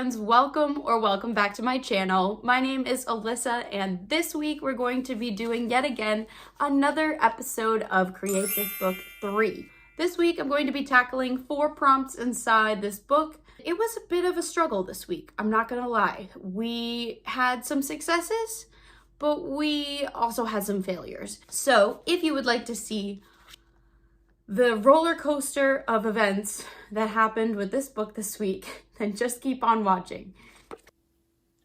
fans, welcome back to my channel. My name is Alyssa, and this week we're going to be doing yet again another episode of Create This Book 3. This week I'm going to be tackling 4 prompts inside this book. It was a bit of a struggle this week, I'm not gonna lie. We had some successes, but we also had some failures. So if you would like to see the roller coaster of events that happened with this book this week, then just keep on watching.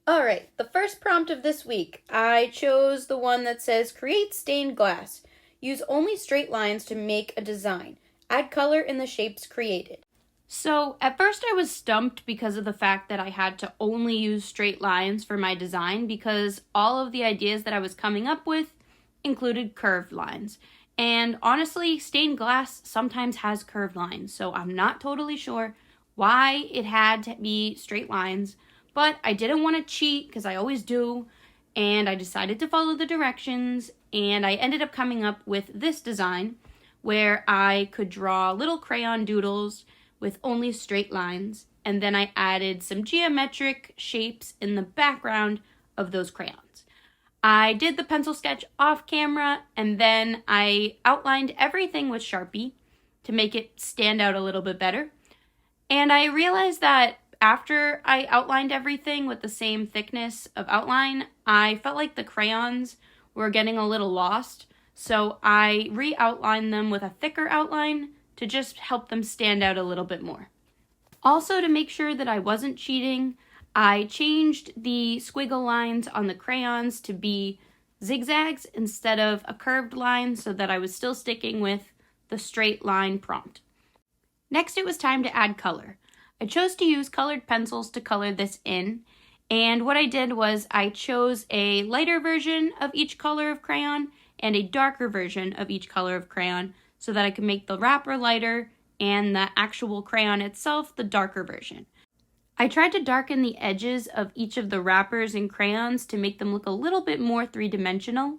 All right, the first prompt of this week, I chose the one that says create stained glass. Use only straight lines to make a design. Add color in the shapes created. So at first I was stumped because of the fact that I had to only use straight lines for my design because all of the ideas that I was coming up with included curved lines. And honestly, stained glass sometimes has curved lines, so I'm not totally sure why it had to be straight lines, but I didn't want to cheat because I always do, and I decided to follow the directions, and I ended up coming up with this design where I could draw little crayon doodles with only straight lines, and then I added some geometric shapes in the background of those crayons. I did the pencil sketch off camera, and then I outlined everything with Sharpie to make it stand out a little bit better. And I realized that after I outlined everything with the same thickness of outline, I felt like the crayons were getting a little lost. So I re-outlined them with a thicker outline to just help them stand out a little bit more. Also, to make sure that I wasn't cheating, I changed the squiggle lines on the crayons to be zigzags instead of a curved line so that I was still sticking with the straight line prompt. Next, it was time to add color. I chose to use colored pencils to color this in, and what I did was I chose a lighter version of each color of crayon and a darker version of each color of crayon so that I could make the wrapper lighter and the actual crayon itself the darker version. I tried to darken the edges of each of the wrappers and crayons to make them look a little bit more three-dimensional.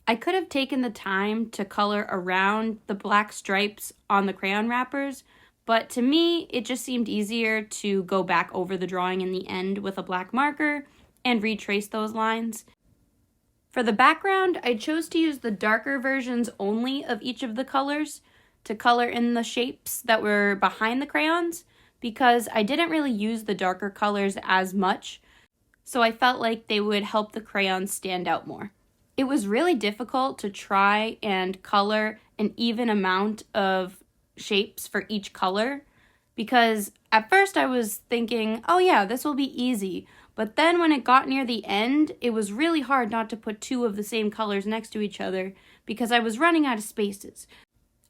I could have taken the time to color around the black stripes on the crayon wrappers, but to me, it just seemed easier to go back over the drawing in the end with a black marker and retrace those lines. For the background, I chose to use the darker versions only of each of the colors to color in the shapes that were behind the crayons, because I didn't really use the darker colors as much, so I felt like they would help the crayons stand out more. It was really difficult to try and color an even amount of shapes for each color, because at first I was thinking, oh yeah, this will be easy, but then when it got near the end, it was really hard not to put 2 of the same colors next to each other because I was running out of spaces.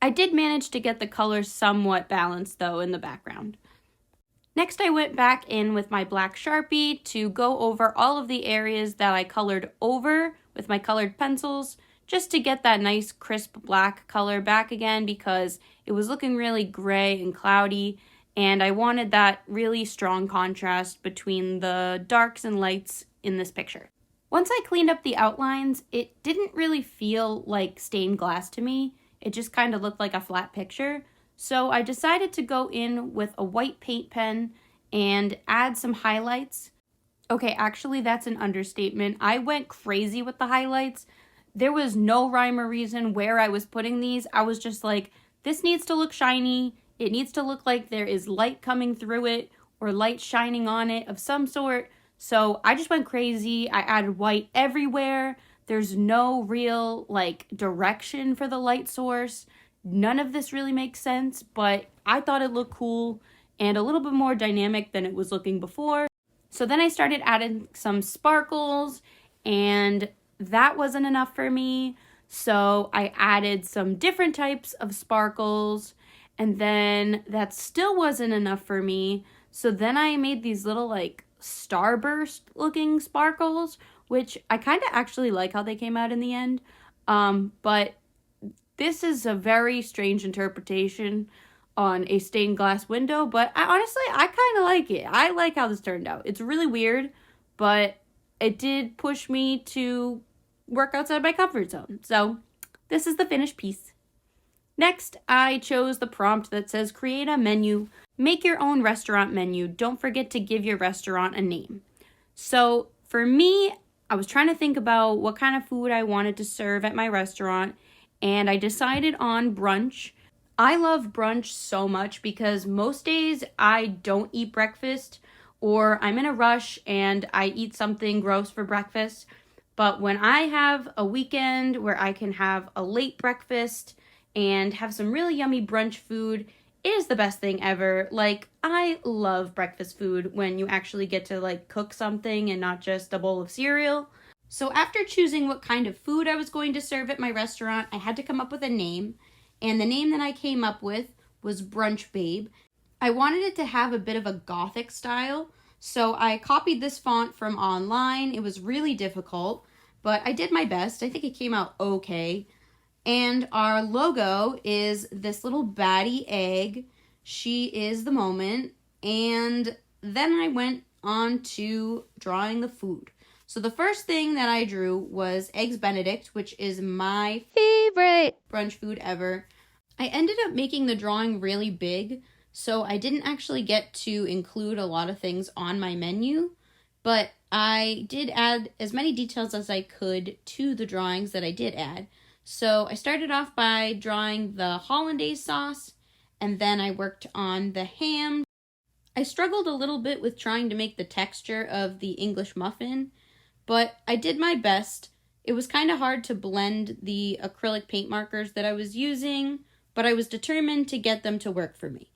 I did manage to get the colors somewhat balanced though in the background. Next, I went back in with my black Sharpie to go over all of the areas that I colored over with my colored pencils, just to get that nice crisp black color back again because it was looking really gray and cloudy, and I wanted that really strong contrast between the darks and lights in this picture. Once I cleaned up the outlines, it didn't really feel like stained glass to me. It just kind of looked like a flat picture. So I decided to go in with a white paint pen and add some highlights. Okay, actually that's an understatement. I went crazy with the highlights. There was no rhyme or reason where I was putting these. I was just like, this needs to look shiny. It needs to look like there is light coming through it or light shining on it of some sort. So I just went crazy. I added white everywhere. There's no real direction for the light source. None of this really makes sense, but I thought it looked cool and a little bit more dynamic than it was looking before. So then I started adding some sparkles, and that wasn't enough for me. So I added some different types of sparkles, and then that still wasn't enough for me. So then I made these little starburst looking sparkles, which I kind of actually like how they came out in the end. But this is a very strange interpretation on a stained glass window, but I kind of like it. I like how this turned out. It's really weird, but it did push me to work outside my comfort zone. So this is the finished piece. Next, I chose the prompt that says create a menu. Make your own restaurant menu. Don't forget to give your restaurant a name. So for me, I was trying to think about what kind of food I wanted to serve at my restaurant, and I decided on brunch. I love brunch so much because most days I don't eat breakfast, or I'm in a rush and I eat something gross for breakfast. But when I have a weekend where I can have a late breakfast and have some really yummy brunch food, it is the best thing ever. Like, I love breakfast food when you actually get to cook something and not just a bowl of cereal. So after choosing what kind of food I was going to serve at my restaurant, I had to come up with a name. And the name that I came up with was Brunch Babe. I wanted it to have a bit of a gothic style, so I copied this font from online. It was really difficult, but I did my best. I think it came out okay. And our logo is this little baddie egg. She is the moment. And then I went on to drawing the food. So the first thing that I drew was Eggs Benedict, which is my favorite brunch food ever. I ended up making the drawing really big, so I didn't actually get to include a lot of things on my menu, but I did add as many details as I could to the drawings that I did add. So I started off by drawing the hollandaise sauce, and then I worked on the ham. I struggled a little bit with trying to make the texture of the English muffin, but I did my best. It was kind of hard to blend the acrylic paint markers that I was using, but I was determined to get them to work for me.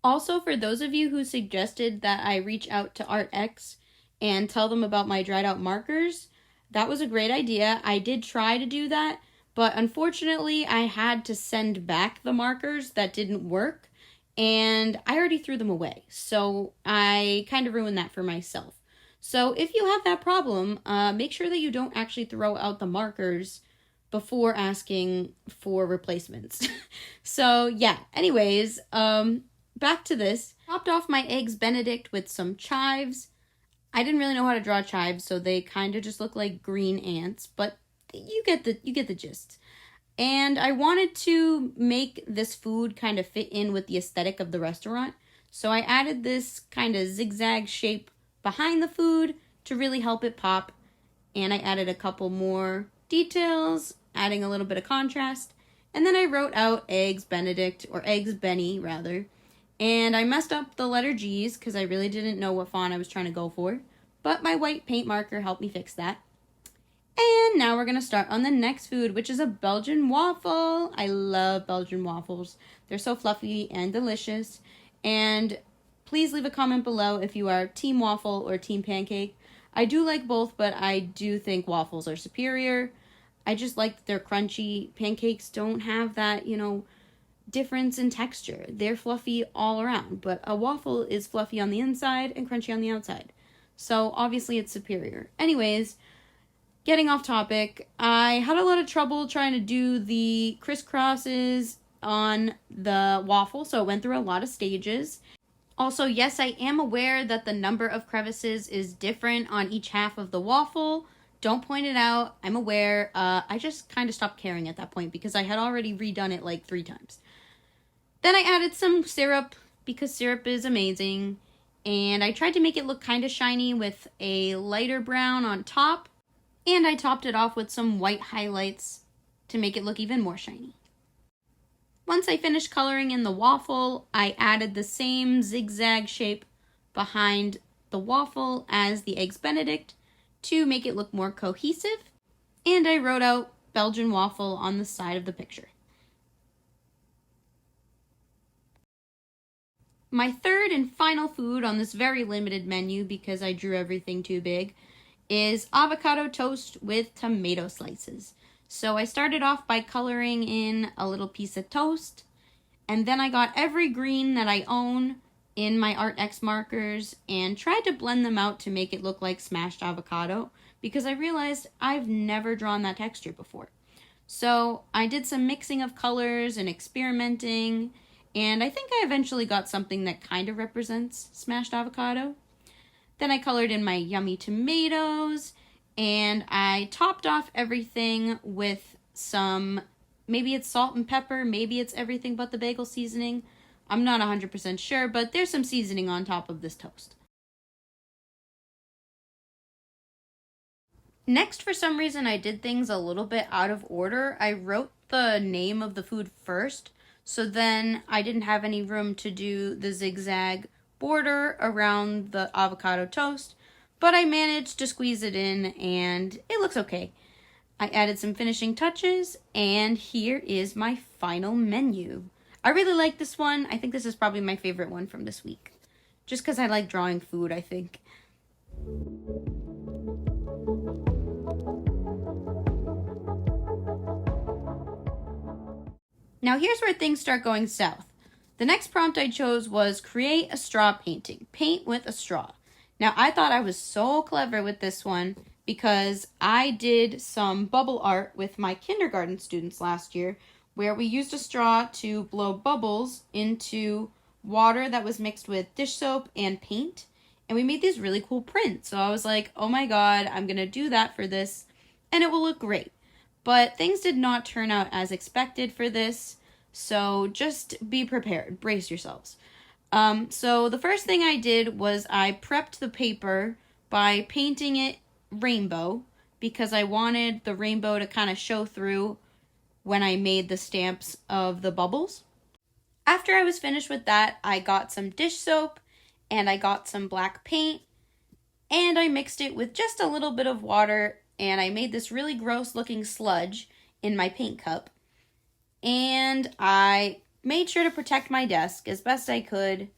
Also, for those of you who suggested that I reach out to ArtX and tell them about my dried out markers, that was a great idea. I did try to do that, but unfortunately I had to send back the markers that didn't work, and I already threw them away. So I kind of ruined that for myself. So if you have that problem, make sure that you don't actually throw out the markers before asking for replacements. So yeah, anyways, back to this. Topped off my Eggs Benedict with some chives. I didn't really know how to draw chives, so they kind of just look like green ants, but you get the gist. And I wanted to make this food kind of fit in with the aesthetic of the restaurant, so I added this kind of zigzag shape behind the food to really help it pop, and I added a couple more details, adding a little bit of contrast, and then I wrote out Eggs Benedict, or Eggs Benny rather, and I messed up the letter G's because I really didn't know what font I was trying to go for, but my white paint marker helped me fix that. And now we're going to start on the next food, which is a Belgian waffle. I love Belgian waffles. They're so fluffy and delicious. And please leave a comment below if you are team waffle or team pancake. I do like both, but I do think waffles are superior. I just like that they're crunchy. Pancakes don't have that, difference in texture. They're fluffy all around, but a waffle is fluffy on the inside and crunchy on the outside. So obviously it's superior. Anyways, getting off topic, I had a lot of trouble trying to do the crisscrosses on the waffle, so it went through a lot of stages. Also, yes, I am aware that the number of crevices is different on each half of the waffle. Don't point it out. I'm aware. I just kind of stopped caring at that point because I had already redone it like 3 times. Then I added some syrup because syrup is amazing. And I tried to make it look kind of shiny with a lighter brown on top. And I topped it off with some white highlights to make it look even more shiny. Once I finished coloring in the waffle, I added the same zigzag shape behind the waffle as the Eggs Benedict to make it look more cohesive. And I wrote out Belgian waffle on the side of the picture. My third and final food on this very limited menu, because I drew everything too big, is avocado toast with tomato slices. So I started off by coloring in a little piece of toast, and then I got every green that I own in my ArtX markers and tried to blend them out to make it look like smashed avocado, because I realized I've never drawn that texture before. So I did some mixing of colors and experimenting, and I think I eventually got something that kind of represents smashed avocado. Then I colored in my yummy tomatoes, and I topped off everything with some, maybe it's salt and pepper, maybe it's everything but the bagel seasoning. I'm not 100% sure, but there's some seasoning on top of this toast. Next, for some reason, I did things a little bit out of order. I wrote the name of the food first, so then I didn't have any room to do the zigzag border around the avocado toast, but I managed to squeeze it in and it looks okay. I added some finishing touches, and here is my final menu. I really like this one. I think this is probably my favorite one from this week, just because I like drawing food, I think. Now here's where things start going south. The next prompt I chose was create a straw painting. Paint with a straw. Now I thought I was so clever with this one because I did some bubble art with my kindergarten students last year where we used a straw to blow bubbles into water that was mixed with dish soap and paint. And we made these really cool prints. So I was like, oh my god, I'm going to do that for this and it will look great. But things did not turn out as expected for this, so just be prepared. Brace yourselves. So the first thing I did was I prepped the paper by painting it rainbow because I wanted the rainbow to kind of show through when I made the stamps of the bubbles. After I was finished with that, I got some dish soap and I got some black paint and I mixed it with just a little bit of water. And I made this really gross looking sludge in my paint cup. And I made sure to protect my desk as best I could.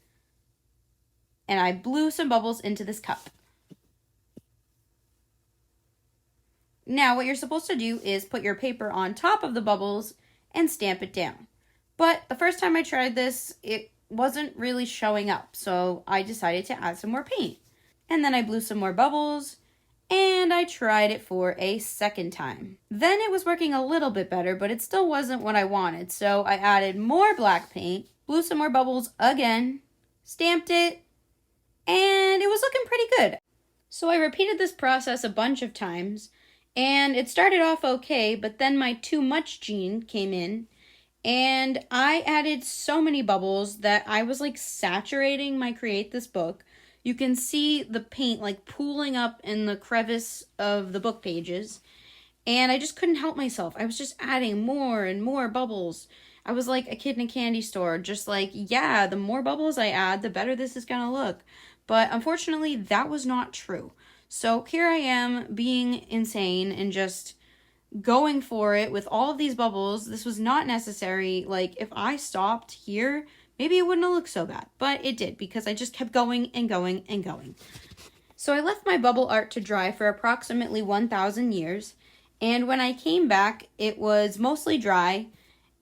And I blew some bubbles into this cup. Now what you're supposed to do is put your paper on top of the bubbles and stamp it down. But the first time I tried this, it wasn't really showing up. So I decided to add some more paint. And then I blew some more bubbles. And I tried it for a second time. Then it was working a little bit better, but it still wasn't what I wanted. So I added more black paint, blew some more bubbles again, stamped it, and it was looking pretty good. So I repeated this process a bunch of times, and it started off okay, but then my too much gene came in, and I added so many bubbles that I was like saturating my Create This book. You can see the paint like pooling up in the crevice of the book pages. And I just couldn't help myself. I was just adding more and more bubbles. I was like a kid in a candy store, just like, yeah, the more bubbles I add, the better this is gonna look. But unfortunately, that was not true. So here I am being insane and just going for it with all of these bubbles. This was not necessary. Like, if I stopped here, maybe it wouldn't have looked so bad, but it did because I just kept going and going and going. So I left my bubble art to dry for approximately 1,000 years, and when I came back, it was mostly dry,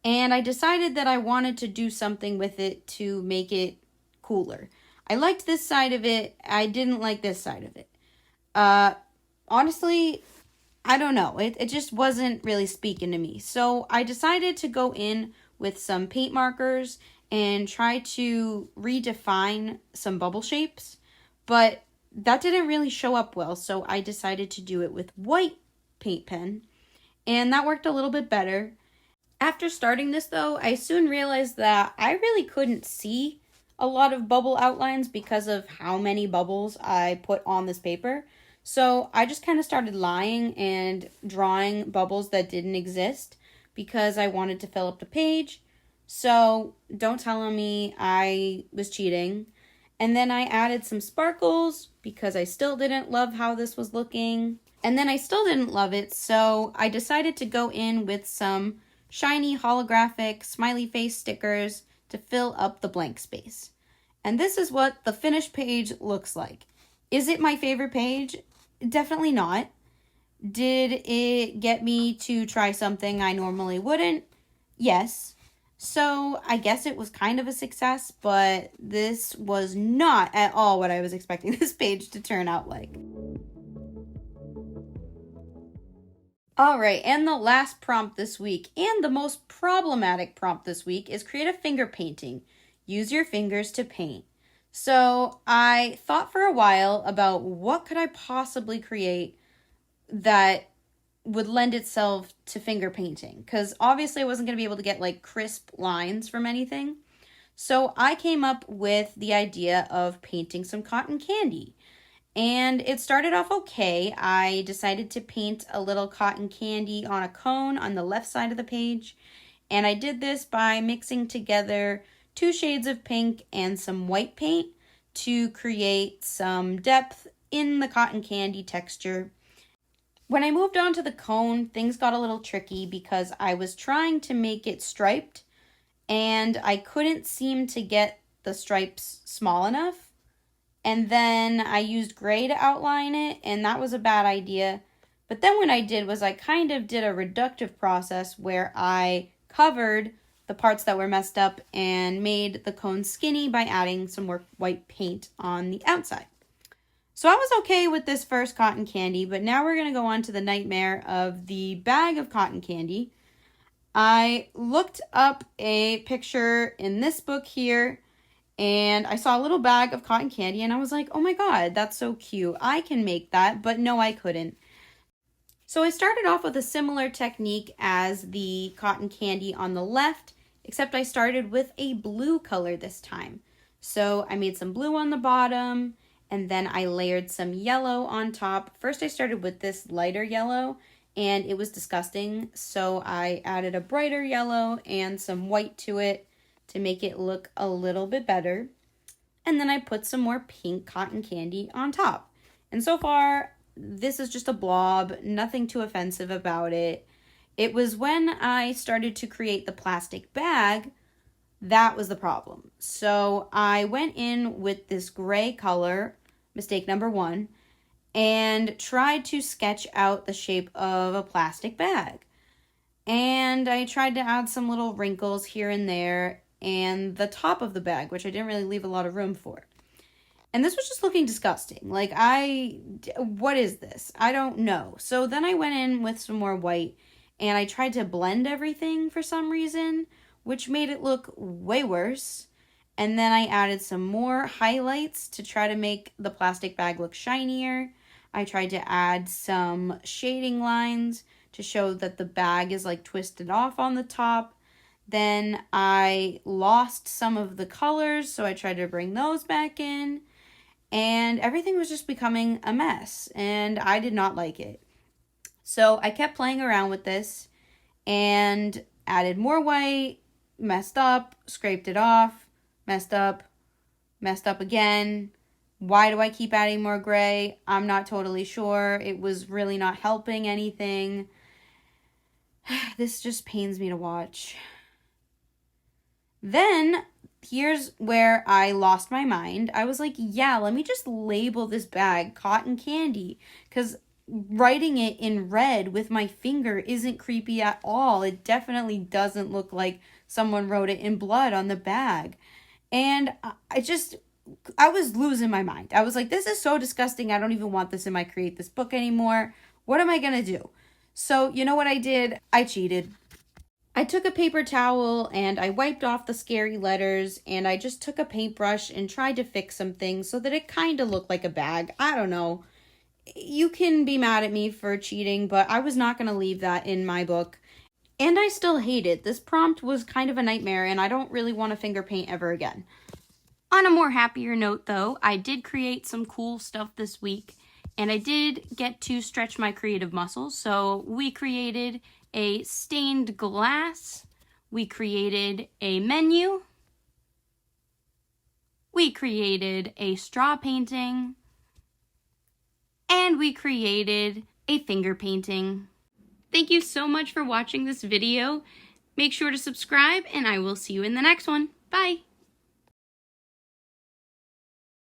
and I decided that I wanted to do something with it to make it cooler. I liked this side of it. I didn't like this side of it. Honestly, I don't know. It just wasn't really speaking to me. So I decided to go in with some paint markers and try to redefine some bubble shapes, but that didn't really show up well, so I decided to do it with white paint pen, and that worked a little bit better. After starting this though, I soon realized that I really couldn't see a lot of bubble outlines because of how many bubbles I put on this paper, so I just kind of started lying and drawing bubbles that didn't exist because I wanted to fill up the page. So don't tell me I was cheating. And then I added some sparkles because I still didn't love how this was looking. And then I still didn't love it, so I decided to go in with some shiny holographic smiley face stickers to fill up the blank space. And this is what the finished page looks like. Is it my favorite page? Definitely not. Did it get me to try something I normally wouldn't? Yes. So I guess it was kind of a success, but this was not at all what I was expecting this page to turn out like. All right, and the last prompt this week, and the most problematic prompt this week, is create a finger painting. Use your fingers to paint. So I thought for a while about what could I possibly create that would lend itself to finger painting, because obviously I wasn't going to be able to get like crisp lines from anything. So I came up with the idea of painting some cotton candy. And it started off okay. I decided to paint a little cotton candy on a cone on the left side of the page. And I did this by mixing together 2 shades of pink and some white paint to create some depth in the cotton candy texture. When I moved on to the cone, things got a little tricky because I was trying to make it striped and I couldn't seem to get the stripes small enough. And then I used gray to outline it, and that was a bad idea. But then what I did was I kind of did a reductive process where I covered the parts that were messed up and made the cone skinny by adding some more white paint on the outside. So I was okay with this first cotton candy, but now we're going to go on to the nightmare of the bag of cotton candy. I looked up a picture in this book here, and I saw a little bag of cotton candy, and I was like, oh my god, that's so cute. I can make that, but no, I couldn't. So I started off with a similar technique as the cotton candy on the left, except I started with a blue color this time. So I made some blue on the bottom, and then I layered some yellow on top. First I started with this lighter yellow, and it was disgusting, so I added a brighter yellow and some white to it to make it look a little bit better. And then I put some more pink cotton candy on top. And so far, this is just a blob, nothing too offensive about it. It was when I started to create the plastic bag that was the problem. So I went in with this gray color, mistake number 1, and tried to sketch out the shape of a plastic bag. And I tried to add some little wrinkles here and there and the top of the bag, which I didn't really leave a lot of room for. And this was just looking disgusting. Like, what is this? I don't know. So then I went in with some more white and I tried to blend everything for some reason, which made it look way worse. And then I added some more highlights to try to make the plastic bag look shinier. I tried to add some shading lines to show that the bag is like twisted off on the top. Then I lost some of the colors, so I tried to bring those back in. And everything was just becoming a mess, and I did not like it. So I kept playing around with this and added more white, messed up, scraped it off, messed up again. Why do I keep adding more gray? I'm not totally sure. It was really not helping anything. This just pains me to watch. Then, here's where I lost my mind. I was like, yeah, let me just label this bag cotton candy, because writing it in red with my finger isn't creepy at all. It definitely doesn't look like someone wrote it in blood on the bag. And I was losing my mind. I was like, this is so disgusting. I don't even want this in my Create This book anymore. What am I going to do? So, you know what I did? I cheated. I took a paper towel and I wiped off the scary letters, and I just took a paintbrush and tried to fix some things so that it kind of looked like a bag. I don't know. You can be mad at me for cheating, but I was not going to leave that in my book. And I still hate it. This prompt was kind of a nightmare, and I don't really want to finger paint ever again. On a more happier note, though, I did create some cool stuff this week, and I did get to stretch my creative muscles. So we created a stained glass, we created a menu, we created a straw painting, and we created a finger painting. Thank you so much for watching this video. Make sure to subscribe, and I will see you in the next one. Bye!